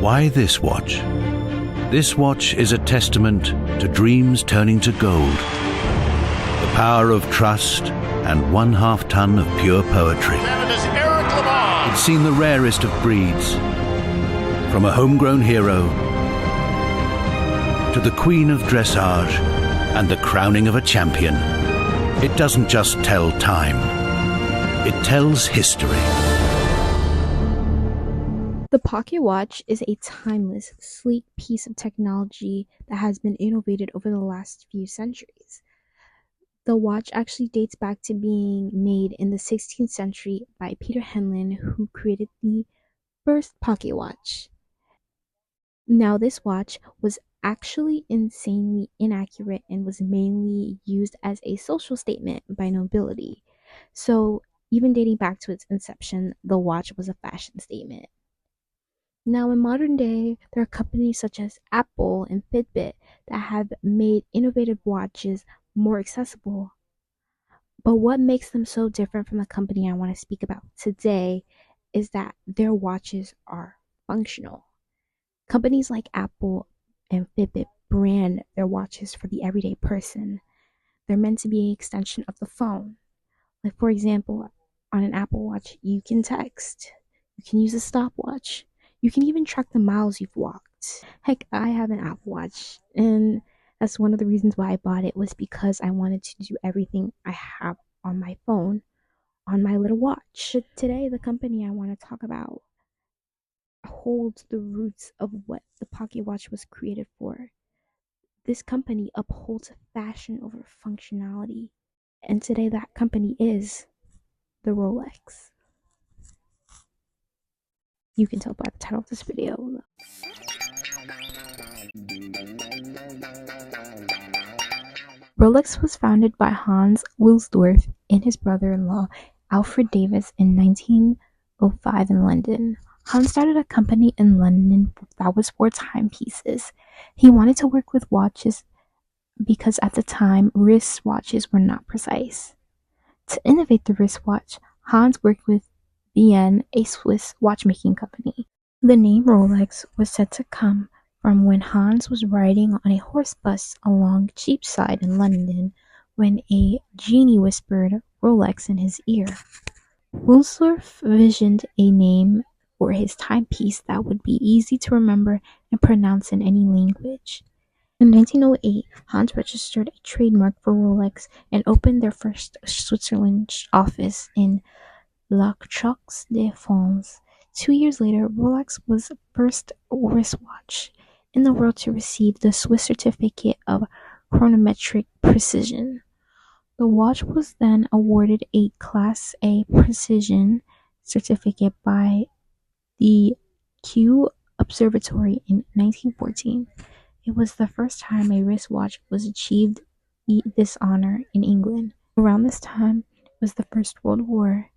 Why this watch? This watch is a testament to dreams turning to gold, the power of trust, and 1/2 ton of pure poetry. It's seen the rarest of breeds, from a homegrown hero to the queen of dressage and the crowning of a champion. It doesn't just tell time, it tells history. The pocket watch is a timeless, sleek piece of technology that has been innovated over the last few centuries. The watch actually dates back to being made in the 16th century by Peter Henlin, who created the first pocket watch. Now, this watch was actually insanely inaccurate and was mainly used as a social statement by nobility. So, even dating back to its inception, the watch was a fashion statement. Now, in modern day, there are companies such as Apple and Fitbit that have made innovative watches more accessible. But what makes them so different from the company I want to speak about today is that their watches are functional. Companies like Apple and Fitbit brand their watches for the everyday person. They're meant to be an extension of the phone. Like, for example, on an Apple Watch, you can text, you can use a stopwatch, you can even track the miles you've walked. Heck, I have an Apple Watch, and that's one of the reasons why I bought it, was because I wanted to do everything I have on my phone on my little watch. But today, the company I want to talk about holds the roots of what the pocket watch was created for. This company upholds fashion over functionality, and today that company is the Rolex. You can tell by the title of this video. Rolex was founded by Hans Wilsdorf and his brother-in-law Alfred Davis in 1905 in London. Hans started a company in London that was for timepieces. He wanted to work with watches because at the time, wristwatches were not precise. To innovate the wristwatch, Hans worked with Bien, a Swiss watchmaking company. The name Rolex was said to come from when Hans was riding on a horse bus along Cheapside in London when a genie whispered Rolex in his ear. Wilsdorf visioned a name for his timepiece that would be easy to remember and pronounce in any language. In 1908, Hans registered a trademark for Rolex and opened their first Switzerland office in La Chaux-de-Fonds. 2 years later, Rolex was the first wristwatch in the world to receive the Swiss certificate of chronometric precision. The watch was then awarded a Class A precision certificate by the Kew Observatory in 1914. It was the first time a wristwatch was achieved this honor in England. Around this time was the First World War.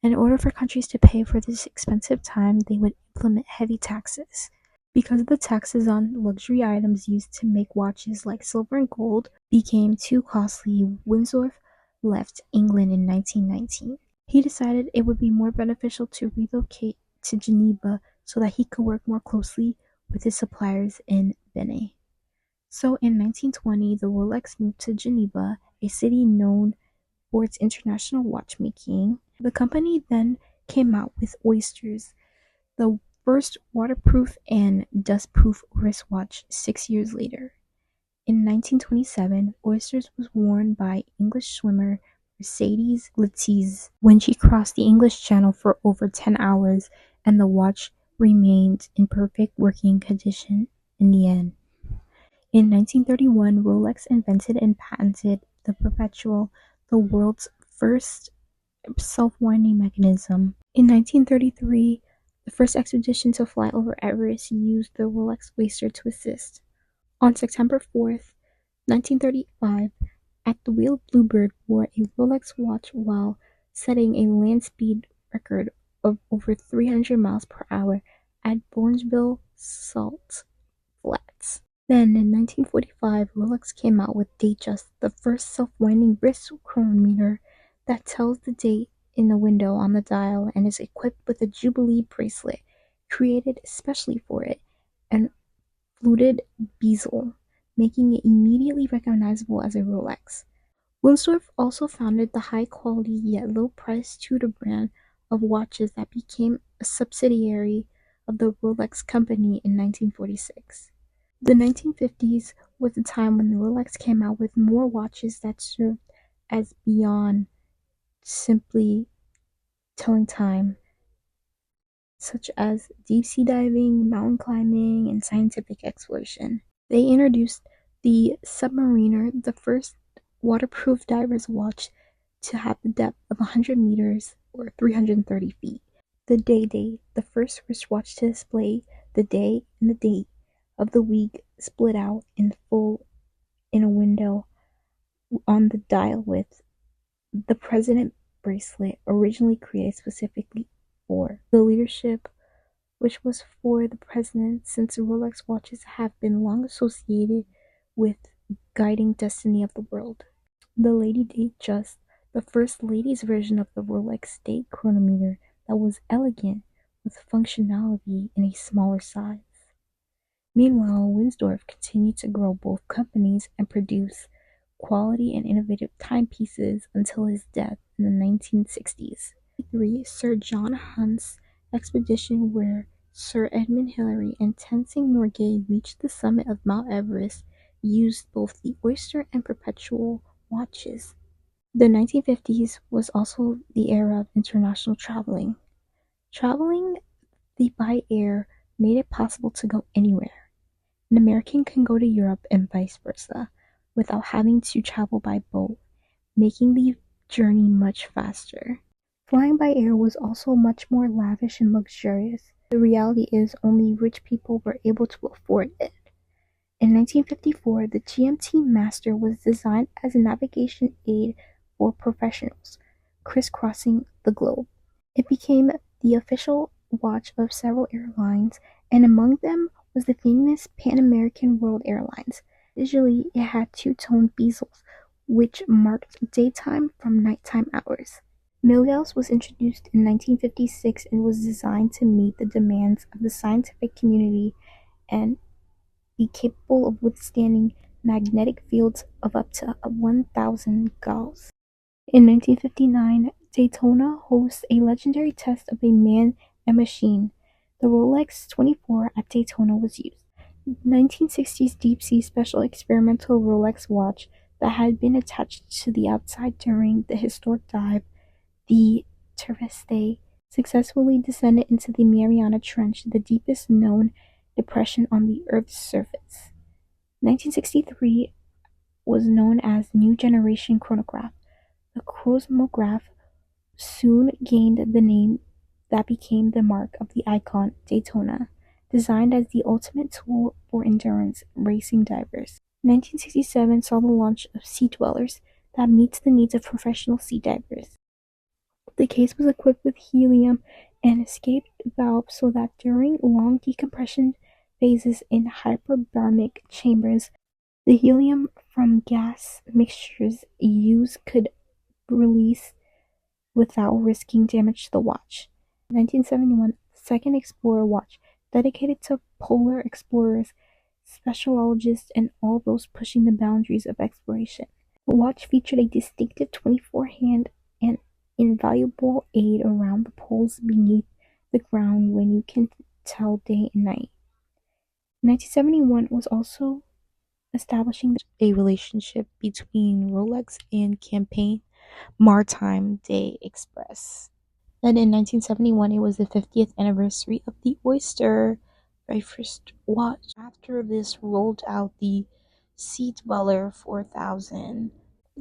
In order for countries to pay for this expensive time, they would implement heavy taxes. Because the taxes on luxury items used to make watches like silver and gold became too costly, Wilsdorf left England in 1919. He decided it would be more beneficial to relocate to Geneva so that he could work more closely with his suppliers in Benin. So in 1920, the Rolex moved to Geneva, a city known for its international watchmaking. The company then came out with Oysters, the first waterproof and dustproof wristwatch 6 years later. In 1927, Oysters was worn by English swimmer Mercedes Lettice when she crossed the English Channel for over 10 hours, and the watch remained in perfect working condition in the end. In 1931, Rolex invented and patented the Perpetual, the world's first self-winding mechanism. In 1933, the first expedition to fly over Everest used the Rolex Oyster to assist. On September 4th, 1935, at the wheel Bluebird wore a Rolex watch while setting a land speed record of over 300 miles per hour at Bournesville Salt Flats. Then, in 1945, Rolex came out with Datejust, the first self-winding wrist chronometer that tells the date in the window on the dial and is equipped with a Jubilee bracelet created especially for it. and fluted bezel, making it immediately recognizable as a Rolex. Wilsdorf also founded the high-quality yet low-priced Tudor brand of watches that became a subsidiary of the Rolex company in 1946. The 1950s was the time when Rolex came out with more watches that served as beyond simply telling time, such as deep-sea diving, mountain climbing, and scientific exploration. They introduced the Submariner, the first waterproof diver's watch to have the depth of 100 meters or 330 feet. The Day-Day, the first wristwatch to display the day and the date of the week split out in full in a window on the dial with the President bracelet, originally created specifically for the leadership, which was for the president, since Rolex watches have been long associated with guiding destiny of the world. The Lady Datejust, the first ladies' version of the Rolex date chronometer that was elegant with functionality in a smaller size. Meanwhile, Winsdorf continued to grow both companies and produce quality and innovative timepieces until his death in the 1960s. Sir John Hunt's expedition, where Sir Edmund Hillary and Tenzing Norgay reached the summit of Mount Everest, used both the Oyster and Perpetual watches. The 1950s was also the era of international traveling. Traveling by air made it possible to go anywhere. An American can go to Europe and vice versa without having to travel by boat, making the journey much faster. Flying by air was also much more lavish and luxurious. The reality is only rich people were able to afford it. In 1954, the GMT Master was designed as a navigation aid for professionals, crisscrossing the globe. It became the official watch of several airlines, and among them was the famous Pan American World Airlines. Visually, it had two-tone bezels, which marked daytime from nighttime hours. Milgauss was introduced in 1956 and was designed to meet the demands of the scientific community and be capable of withstanding magnetic fields of up to 1,000 Gauss. In 1959, Daytona hosts a legendary test of a man and machine. The Rolex 24 at Daytona was used. The 1960s deep-sea special experimental Rolex watch that had been attached to the outside during the historic dive, the Terrestre, successfully descended into the Mariana Trench, the deepest known depression on the Earth's surface. 1963 was known as New Generation Chronograph. The Cosmograph soon gained the name that became the mark of the icon Daytona, designed as the ultimate tool for endurance racing divers. 1967 saw the launch of Sea Dwellers that meets the needs of professional sea divers. The case was equipped with helium and escape valve so that during long decompression phases in hyperbaric chambers, the helium from gas mixtures used could release without risking damage to the watch. 1971, the second Explorer watch, dedicated to polar explorers, speleologists, and all those pushing the boundaries of exploration. The watch featured a distinctive 24-hand and invaluable aid around the poles beneath the ground when you can tell day and night. 1971 was also establishing a relationship between Rolex and Campaign Maritime Day Express. Then in 1971, it was the 50th anniversary of the Oyster, very first watch. After this, rolled out the Sea Dweller 4000.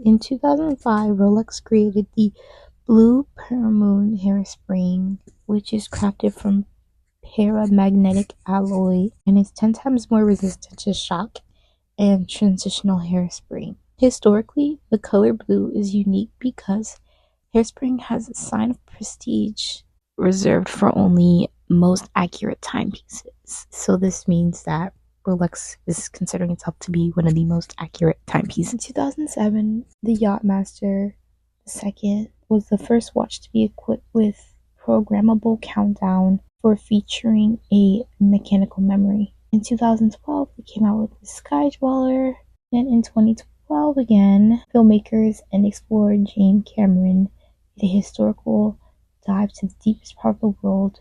In 2005, Rolex created the Blue Paramoon hairspring, which is crafted from paramagnetic alloy and is 10 times more resistant to shock and transitional hairspring. Historically, the color blue is unique because hairspring has a sign of prestige reserved for only most accurate timepieces. So this means that Rolex is considering itself to be one of the most accurate timepieces. In 2007, the Yachtmaster II was the first watch to be equipped with programmable countdown for featuring a mechanical memory. In 2012, they came out with the Sky Dweller. Then in 2012 again, filmmakers and explorer James Cameron did a historical dive to the deepest part of the world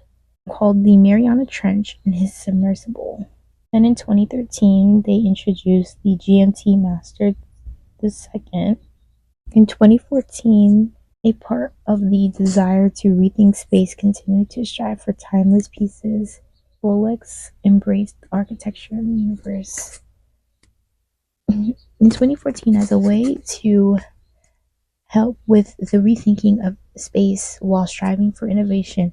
called the Mariana Trench in his submersible. Then in 2013, they introduced the GMT Master II. In 2014, a part of the desire to rethink space continued to strive for timeless pieces. Rolex embraced architecture in the universe. In 2014, as a way to help with the rethinking of space while striving for innovation,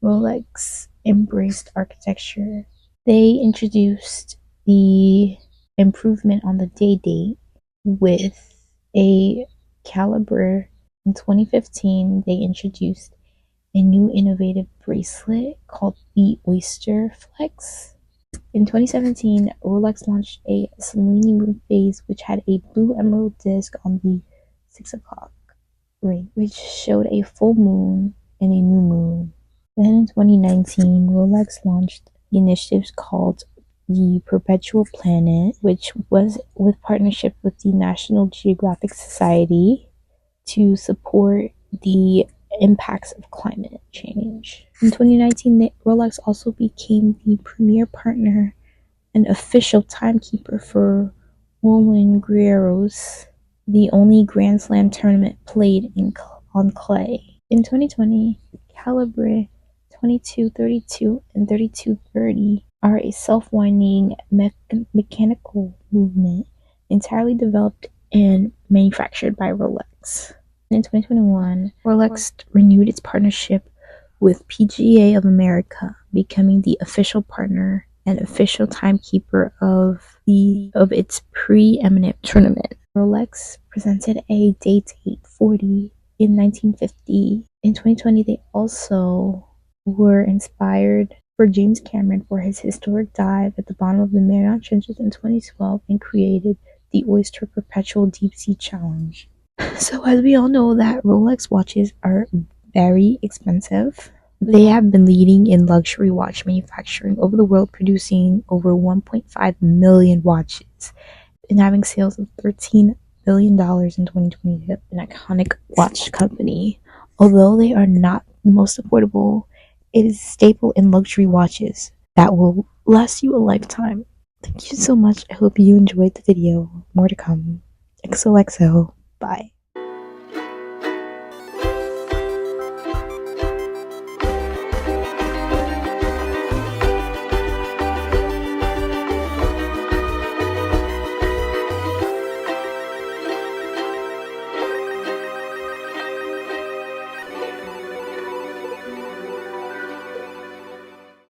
Rolex embraced architecture. They introduced the improvement on the day date with a caliber. In 2015, they introduced a new innovative bracelet called the Oyster Flex. In 2017, Rolex launched a Selene moon phase, which had a blue emerald disc on the 6 o'clock ring, which showed a full moon and a new moon. Then in 2019, Rolex launched the initiatives called the Perpetual Planet, which was with partnership with the National Geographic Society to support the impacts of climate change. In 2019, Rolex also became the premier partner and official timekeeper for Roland Garros, the only Grand Slam tournament played on clay. In 2020, Calibre 2232 and 3230 are a self-winding mechanical movement entirely developed and manufactured by Rolex. In 2021, Rolex renewed its partnership with PGA of America, becoming the official partner and official timekeeper of its preeminent tournament. Rolex presented a date 40 in 1950. In 2020, they also were inspired for James Cameron for his historic dive at the bottom of the Mariana Trenches in 2012 and created the Oyster Perpetual Deep Sea Challenge. So as we all know that Rolex watches are very expensive. They have been leading in luxury watch manufacturing over the world, producing over 1.5 million watches and having sales of $13 billion in 2020. An iconic watch company. Although they are not the most affordable, it is a staple in luxury watches that will last you a lifetime. Thank you so much. I hope you enjoyed the video. More to come. XOXO. Bye.